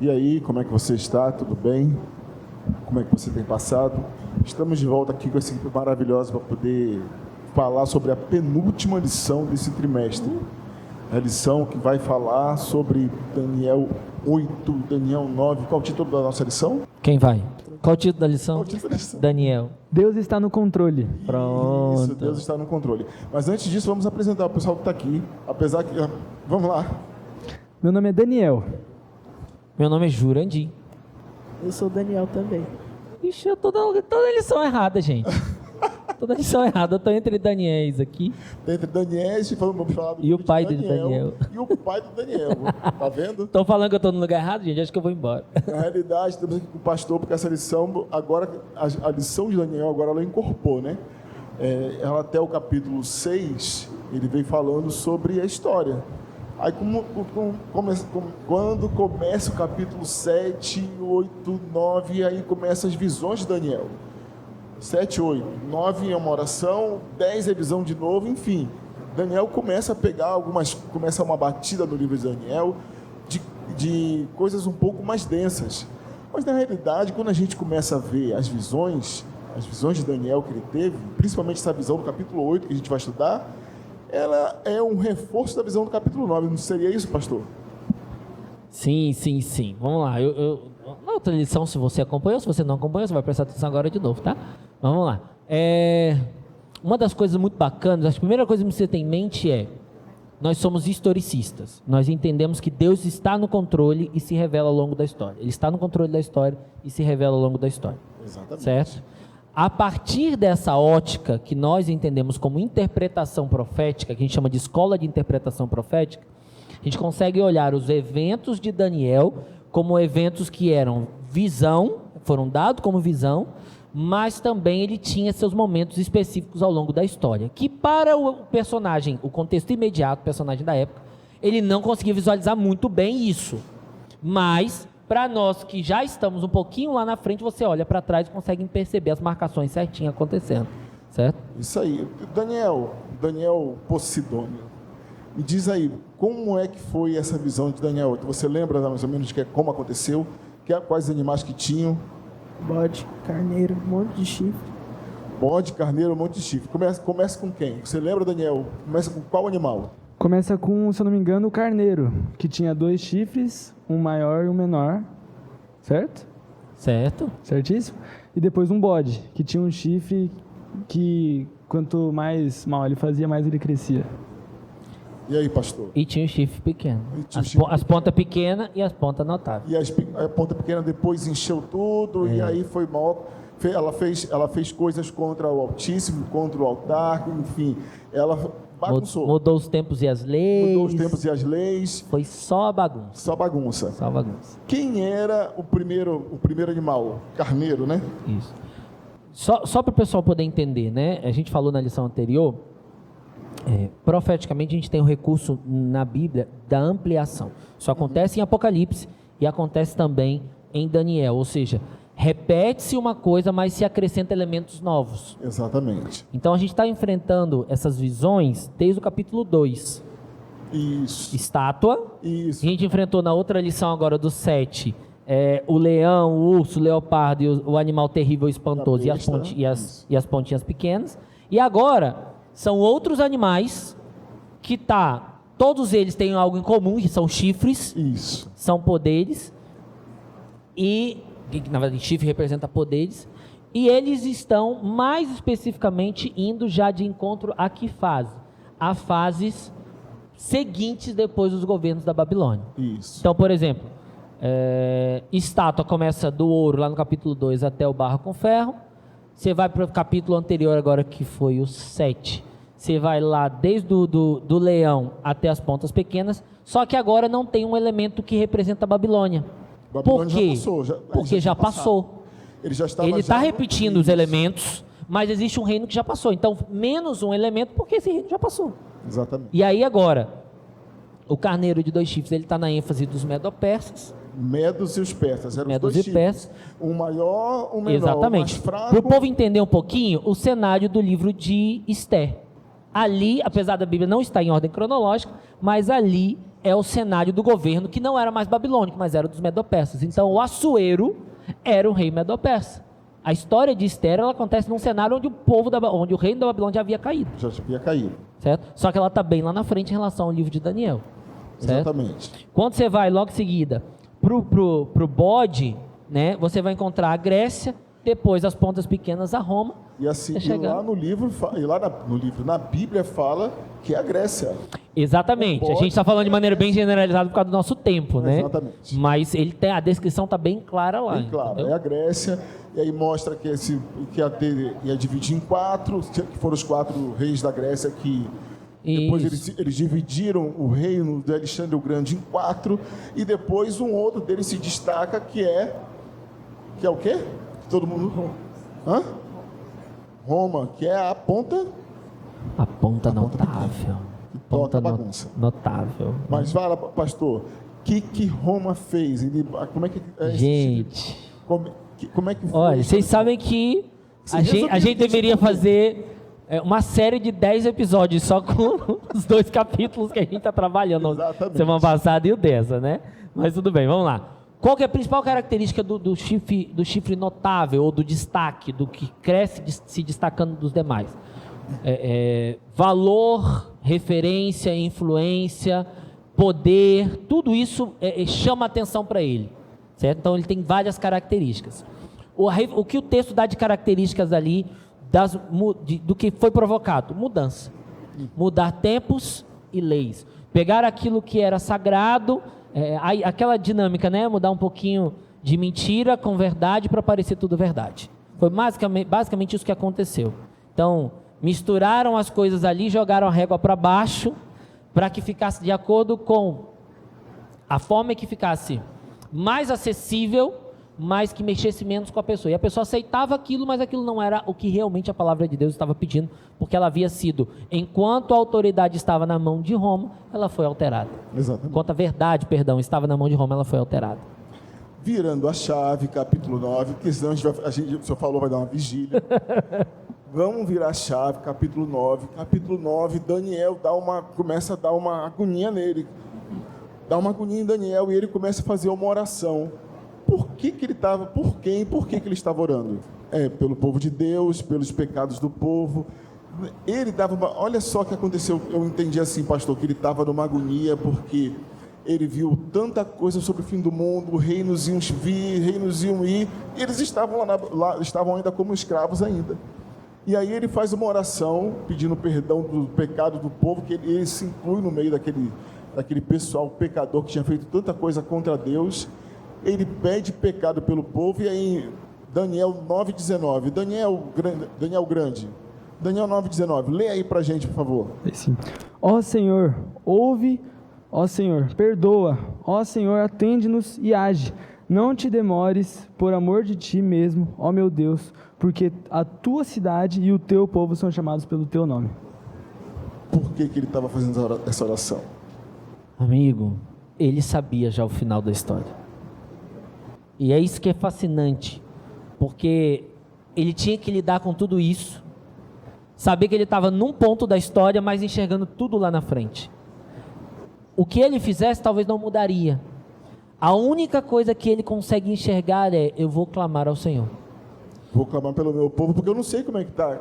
E aí, como é que você está? Tudo bem? Como é que você tem passado? Estamos de volta aqui com essa equipe maravilhosa para poder falar sobre a penúltima lição desse trimestre. A lição que vai falar sobre Daniel 8, Daniel 9. Qual o título da nossa lição? Quem vai? Qual o título da lição? Qual o título da lição? Daniel. Deus está no controle. Pronto. Isso, Deus está no controle. Mas antes disso, vamos apresentar o pessoal que está aqui. Apesar que... Vamos lá. Meu nome é Daniel. Meu nome é Jurandir. Eu sou o Daniel também. Ixi, eu toda lição errada, gente. Toda lição errada. Eu tô entre Daniéis aqui. Entre Daniel, vamos falar do E o livro pai de do Daniel. E o pai do Daniel. Tá vendo? Estão falando que eu tô no lugar errado, gente? Acho que eu vou embora. Na realidade, estamos aqui com o pastor, porque essa lição, agora, a lição de Daniel, agora ela incorporou, né? Ela até o capítulo 6, ele vem falando sobre a história. Aí, quando começa o capítulo 7, 8, 9, aí começam as visões de Daniel. 7, 8, 9 é uma oração, 10 é visão de novo, enfim. Daniel começa a pegar começa uma batida no livro de Daniel de coisas um pouco mais densas. Mas na realidade, quando a gente começa a ver as visões de Daniel que ele teve, principalmente essa visão do capítulo 8 que a gente vai estudar, ela é um reforço da visão do capítulo 9, não seria isso, pastor? Sim. Vamos lá. Na outra lição, se você acompanhou, se você não acompanhou, você vai prestar atenção agora de novo, tá? Vamos lá. Uma das coisas muito bacanas, a primeira coisa que você tem em mente é: nós somos historicistas. Nós entendemos que Deus está no controle e se revela ao longo da história. Ele está no controle da história e se revela ao longo da história. Exatamente. Certo? A partir dessa ótica que nós entendemos como interpretação profética, que a gente chama de escola de interpretação profética, a gente consegue olhar os eventos de Daniel como eventos que eram visão, foram dados como visão, mas também ele tinha seus momentos específicos ao longo da história, que para o personagem, o contexto imediato, o personagem da época, ele não conseguia visualizar muito bem isso. Mas, para nós que já estamos um pouquinho lá na frente, você olha para trás e consegue perceber as marcações certinhas acontecendo, certo? Isso aí. Daniel Posidônio, me diz aí, como é que foi essa visão de Daniel? Você lembra mais ou menos de como aconteceu? Quais animais que tinham? Bode, carneiro, um monte de chifre. Bode, carneiro, um monte de chifre. Começa com quem? Você lembra, Daniel? Começa com qual animal? Começa com, se eu não me engano, o carneiro, que tinha 2 chifres, um maior e um menor, certo? Certo. Certíssimo? E depois um bode, que tinha um chifre que quanto mais mal ele fazia, mais ele crescia. E aí, pastor? E tinha o chifre pequeno. As pontas pequenas e as pontas notáveis. E a ponta pequena depois encheu tudo, e aí foi mal. Ela fez coisas contra o Altíssimo, contra o altar, enfim. Ela bagunçou. Mudou os tempos e as leis. Mudou os tempos e as leis. Foi só a bagunça. Só bagunça. Só bagunça. Quem era o primeiro animal? Carneiro, né? Isso. Só para o pessoal poder entender, né? A gente falou na lição anterior, profeticamente a gente tem o recurso na Bíblia da ampliação. Isso acontece em Apocalipse e acontece também em Daniel. Ou seja, repete-se uma coisa, mas se acrescenta elementos novos. Exatamente. Então a gente está enfrentando essas visões desde o capítulo 2. Isso. Estátua. Isso. A gente enfrentou na outra lição agora do 7, o leão, o urso, o leopardo e o animal terrível e espantoso e as pontinhas pequenas. E agora são outros animais que todos eles têm algo em comum, que são chifres. Isso. São poderes. E na verdade chifre representa poderes. E eles estão mais especificamente indo já de encontro a que fase? A fases seguintes depois dos governos da Babilônia. Isso. Então, por exemplo, estátua começa do ouro lá no capítulo 2 até o barro com ferro. Você vai para o capítulo anterior agora, que foi o 7. Você vai lá desde do leão até as pontas pequenas. Só que agora não tem um elemento que representa a Babilônia. Por quê? Porque já passou. Ele está repetindo os elementos, mas existe um reino que já passou. Então, menos um elemento, porque esse reino já passou. Exatamente. E aí agora, o carneiro de 2 chifres, ele está na ênfase dos medo-persas. Medos e os persas, eram Medos os 2 e persas. tipos. Um maior, um menor, Exatamente. mais fraco. Para o povo entender um pouquinho, o cenário do livro de Esther. Ali, apesar da Bíblia não estar em ordem cronológica, mas ali é o cenário do governo que não era mais babilônico, mas era dos medo-persas. Então o Assuero era o rei medo-persa. A história de Esther, ela acontece num cenário onde o reino da Babilônia já havia caído. Já havia caído. Certo? Só que ela está bem lá na frente em relação ao livro de Daniel. Certo? Exatamente. Quando você vai logo em seguida pro bode, né, você vai encontrar a Grécia, depois as pontas pequenas a Roma. E assim, Até chegar. lá no livro, na Bíblia fala que é a Grécia. Exatamente. A gente está falando de maneira bem generalizada por causa do nosso tempo, né? Exatamente. Mas ele tem, a descrição está bem clara lá. Bem claro, entendeu? é a Grécia, e aí mostra que ia dividir em 4, que foram os 4 reis da Grécia que depois eles dividiram o reino de Alexandre o Grande em 4, e depois um outro deles se destaca que é o quê? Todo mundo... Hã? Roma, que é a ponta... A ponta notável. Toca a bagunça. Notável. Mas fala, pastor, que Roma fez? Como é que... Gente... Como é que foi? Olha, vocês sabem que a gente deveria fazer uma série de 10 episódios só com os 2 capítulos que a gente está trabalhando. Exatamente. Semana passada e o dessa, né? Mas tudo bem, vamos lá. Qual que é a principal característica do chifre notável, ou do destaque, do que cresce se destacando dos demais? Valor, referência, influência, poder, tudo isso chama atenção para ele. Certo? Então ele tem várias características. O que o texto dá de características ali do que foi provocado? Mudança. Mudar tempos e leis. Pegar aquilo que era sagrado, aquela dinâmica, né? Mudar um pouquinho de mentira com verdade para parecer tudo verdade. Foi basicamente isso que aconteceu. Então, misturaram as coisas ali, jogaram a régua para baixo para que ficasse de acordo com a forma que ficasse mais acessível, mas que mexesse menos com a pessoa. E a pessoa aceitava aquilo, mas aquilo não era o que realmente a palavra de Deus estava pedindo, porque ela havia sido, enquanto a autoridade estava na mão de Roma, ela foi alterada. Exatamente. Enquanto a verdade, estava na mão de Roma, ela foi alterada. Virando a chave, capítulo 9, porque senão o senhor falou, vai dar uma vigília. Vamos virar a chave, capítulo 9. Capítulo 9, Daniel começa a dar uma agonia nele. Dá uma agonia em Daniel e ele começa a fazer uma oração. Por que ele ele estava orando? Pelo povo de Deus, pelos pecados do povo. Ele dava olha só o que aconteceu, eu entendi assim, pastor, que ele estava numa agonia porque ele viu tanta coisa sobre o fim do mundo, reinos iam vir, reinos iam ir, e eles estavam estavam ainda como escravos ainda. E aí ele faz uma oração pedindo perdão do pecado do povo, que ele se inclui no meio daquele pessoal pecador que tinha feito tanta coisa contra Deus. Ele pede pecado pelo povo, e aí Daniel 9,19, Daniel Grande, Daniel 9,19, lê aí pra gente, por favor. Sim. Ó Senhor, ouve, ó Senhor, perdoa, ó Senhor, atende-nos e age. Não te demores, por amor de ti mesmo, ó meu Deus, porque a tua cidade e o teu povo são chamados pelo teu nome. Por que ele estava fazendo essa oração? Amigo, ele sabia já o final da história. E é isso que é fascinante, porque ele tinha que lidar com tudo isso, saber que ele estava num ponto da história, mas enxergando tudo lá na frente. O que ele fizesse talvez não mudaria. A única coisa que ele consegue enxergar é: eu vou clamar ao Senhor. Vou clamar pelo meu povo, porque eu não sei como é que está.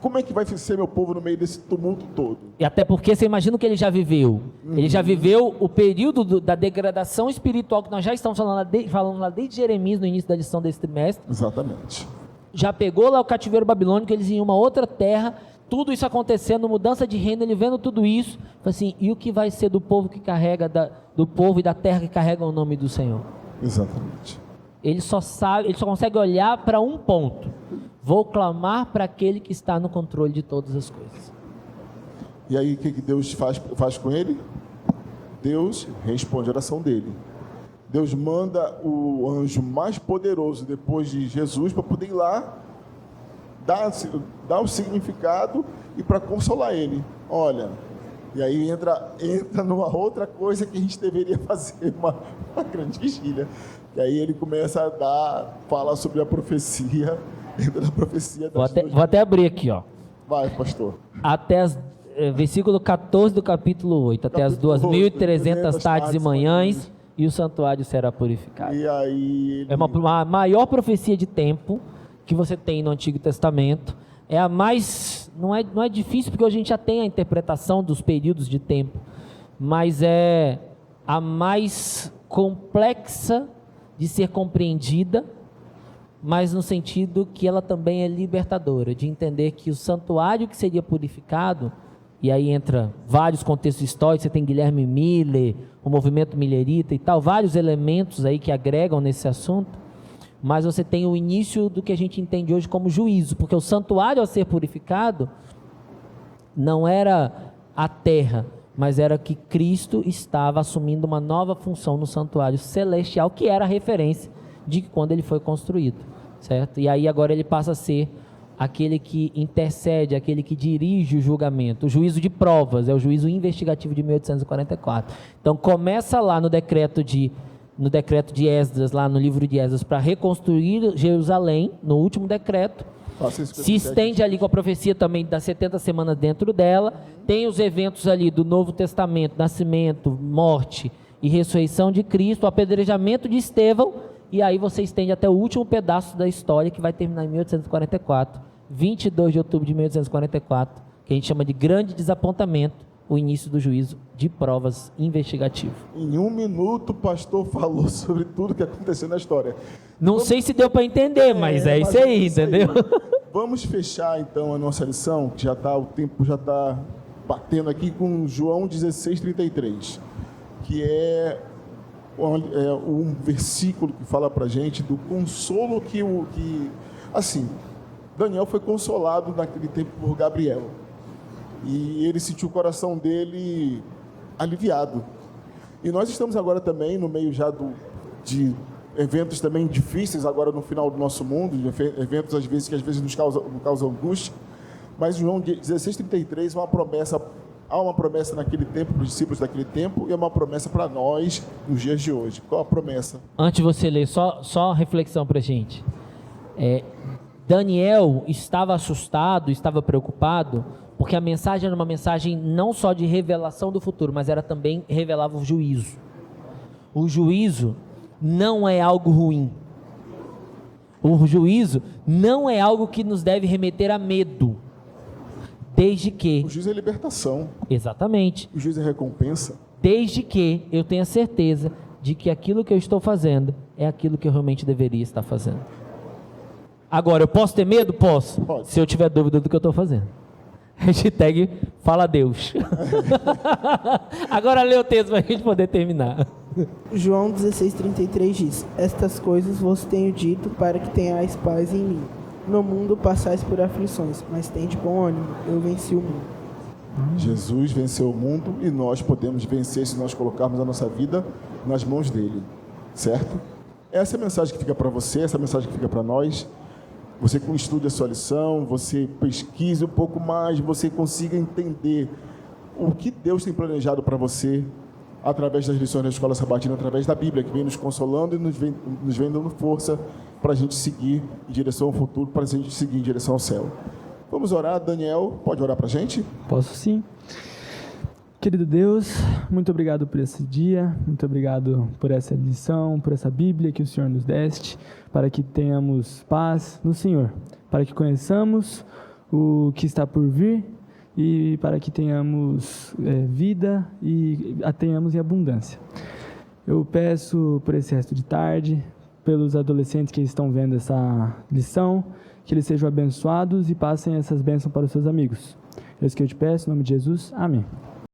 Como é que vai ser meu povo no meio desse tumulto todo? E até porque você imagina o que ele já viveu. Ele já viveu o período da degradação espiritual que nós já estamos falando lá desde Jeremias, no início da lição desse trimestre. Exatamente. Já pegou lá o cativeiro babilônico, eles iam em uma outra terra, tudo isso acontecendo, mudança de reino, ele vendo tudo isso, assim, e o que vai ser do povo que carrega, do povo e da terra que carregam o nome do Senhor? Exatamente. Ele só consegue olhar para um ponto: vou clamar para aquele que está no controle de todas as coisas. E aí o que Deus faz com ele? Deus responde a oração dele. Deus manda o anjo mais poderoso depois de Jesus para poder ir lá dar o significado e para consolar ele. Olha, e aí entra numa outra coisa que a gente deveria fazer, uma grande vigília. E aí ele começa fala sobre a profecia, entra na profecia. Vou até abrir aqui, ó. Vai, pastor. versículo 14 do capítulo 8, até as Capítulo 2.300 tardes e manhãs, manhãs. e o santuário será purificado. E aí ele... É uma maior profecia de tempo que você tem no Antigo Testamento. É a mais... Não é difícil, porque hoje a gente já tem a interpretação dos períodos de tempo, mas é a mais complexa de ser compreendida, mas no sentido que ela também é libertadora, de entender que o santuário que seria purificado, e aí entra vários contextos históricos, você tem Guilherme Miller, o movimento millerita e tal, vários elementos aí que agregam nesse assunto, mas você tem o início do que a gente entende hoje como juízo, porque o santuário a ser purificado não era a terra, mas era que Cristo estava assumindo uma nova função no santuário celestial, que era a referência de quando ele foi construído, certo? E aí agora ele passa a ser aquele que intercede, aquele que dirige o julgamento. O juízo de provas é o juízo investigativo de 1844. Então começa lá no decreto de Esdras, lá no livro de Esdras, para reconstruir Jerusalém, no último decreto. Se estende ali com a profecia também das 70 semanas dentro dela. Tem os eventos ali do Novo Testamento, nascimento, morte e ressurreição de Cristo, o apedrejamento de Estevão, e aí você estende até o último pedaço da história, que vai terminar em 1844, 22 de outubro de 1844, que a gente chama de grande desapontamento, o início do juízo de provas investigativo. Em 1 minuto o pastor falou sobre tudo que aconteceu na história. Não sei se deu para entender, mas é isso aí, entendeu? Vamos fechar então a nossa lição, que o tempo já está batendo aqui, com João 16:33, que é um versículo que fala para a gente do consolo assim, Daniel foi consolado naquele tempo por Gabriel, e ele sentiu o coração dele aliviado. E nós estamos agora também no meio já de eventos também difíceis agora no final do nosso mundo, eventos que às vezes nos causam angústia, mas João 16:33 há uma promessa naquele tempo para os discípulos daquele tempo, e é uma promessa para nós nos dias de hoje. Qual a promessa? Antes de você ler, só reflexão para a gente. Daniel estava assustado, estava preocupado, porque a mensagem era uma mensagem não só de revelação do futuro, mas também revelava o juízo. O juízo não é algo ruim. O juízo não é algo que nos deve remeter a medo, desde que... O juízo é libertação. Exatamente. O juízo é recompensa. Desde que eu tenha certeza de que aquilo que eu estou fazendo é aquilo que eu realmente deveria estar fazendo. Agora, eu posso ter medo? Posso. Pode. Se eu tiver dúvida do que eu estou fazendo. Hashtag fala Deus. Agora lê o texto para a gente poder terminar. João 16:33 diz: Estas coisas vos tenho dito para que tenhais paz em mim. No mundo passais por aflições, mas tende bom ânimo, eu venci o mundo. Jesus venceu o mundo e nós podemos vencer se nós colocarmos a nossa vida nas mãos dele, certo? Essa é a mensagem que fica para você, essa é a mensagem que fica para nós. Você estude a sua lição, você pesquise um pouco mais, você consiga entender o que Deus tem planejado para você através das lições da Escola Sabatina, através da Bíblia, que vem nos consolando e nos vem dando força para a gente seguir em direção ao futuro, para a gente seguir em direção ao céu. Vamos orar. Daniel, pode orar para a gente? Posso sim. Querido Deus, muito obrigado por esse dia, muito obrigado por essa lição, por essa Bíblia que o Senhor nos deste, para que tenhamos paz no Senhor, para que conheçamos o que está por vir e para que tenhamos vida e a tenhamos em abundância. Eu peço por esse resto de tarde, pelos adolescentes que estão vendo essa lição, que eles sejam abençoados e passem essas bênçãos para os seus amigos. É isso que eu te peço, em nome de Jesus. Amém.